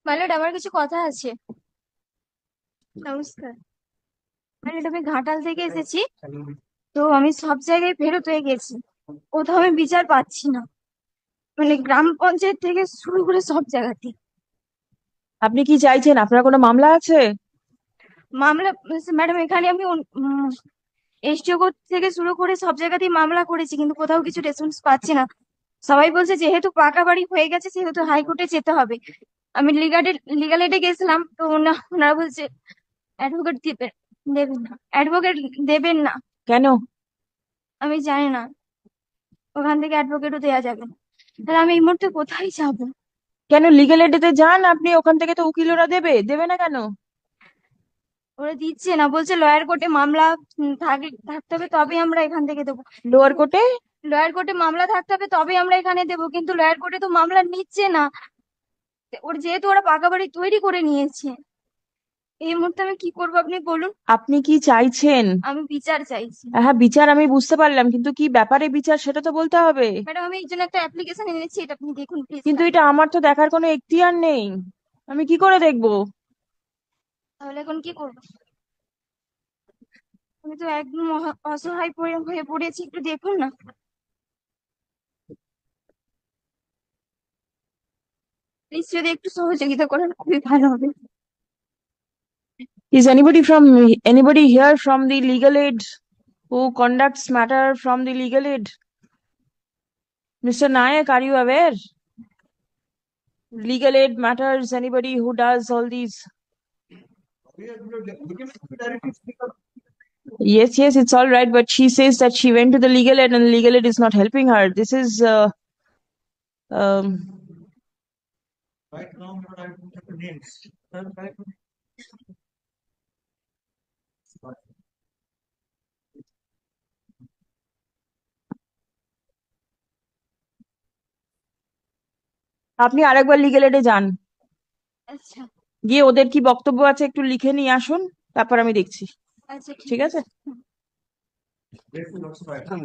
My lord, আমার কিছু কথা আছে। নমস্কার। মাইলট, আমি ঘাটাল থেকে এসেছি। তো আমি সব জায়গায় ফেরত হয়ে গেছি, কোথাও আমি বিচার পাচ্ছি না। মানে গ্রাম পঞ্চায়েত থেকে শুরু করে সব জায়গাতে আপনি কি চাইছেন? আপনার কোনো মামলা আছে? মামলা। ম্যাডাম, এখানে আমি এসডিও থেকে শুরু করে সব জায়গাতেই মামলা করেছি, কিন্তু কোথাও কিছু রেসপন্স পাচ্ছি না। সবাই বলছে যেহেতু পাকা বাড়ি হয়ে গেছে সেহেতু হাইকোর্টে যেতে হবে। আমি লিগাল এডে গেছিলাম, তো ওনারা বলছে অ্যাডভোকেট দেবেন না, অ্যাডভোকেট দেবেন না। কেন? আমি জানি না, ওখান থেকে অ্যাডভোকেটও দেওয়া যাবে না। তাহলে আমি এই মুহূর্তে কোথায় যাব? কেন লিগ্যাল এডেতে যান আপনি, ওখান থেকে তো উকিলরা দেবে না কেন? ওরা দিচ্ছে না, বলছে লয়ার কোর্টে মামলা থাকতে হবে তবেই আমরা এখান থেকে দেবো। লোয়ার কোর্টে? লয়ার কোর্টে মামলা থাকতে হবে তবেই আমরা এখানে দেবো, কিন্তু লয়ার কোর্টে তো মামলা নিচ্ছে না। যেহেতু ওরা পাকা বাড়ি তৈরি করে নিয়েছে, এই মুহূর্তে আমি কি করবো আপনি বলুন। আপনি কি চাইছেন? আমি বিচার চাইছি। হ্যাঁ, বিচার আমি বুঝতে পারলাম, কিন্তু কি ব্যাপারে বিচার সেটা তো বলতে হবে। ম্যাডাম, আমি এই জন্য একটা অ্যাপ্লিকেশন এনেছি, এটা আপনি দেখুন প্লিজ। কিন্তু এটা আমার তো দেখার কোনো এখতিয়ার নেই। আমি কি করে দেখবো? তাহলে এখন কি করবো? আমি তো একদম অসহায় হয়ে পড়েছি, একটু দেখুন না প্লিজ। যদি একটু সহযোগিতা করেন খুবই ভালো হবে। Is anybody here from the legal aid who conducts matter from the legal aid? Mr. Nayak, are you aware? Legal aid matters, anybody who does all these. Yes, it's all right, but she says that she went to the legal aid and the legal aid is not helping her. This is um, আপনি আরেকবার legal এডে যান, আচ্ছা। গিয়ে ওদের কি বক্তব্য আছে একটু লিখে নিয়ে আসুন, তারপর আমি দেখছি। আচ্ছা, ঠিক ঠিক আছে? আছে। হুম।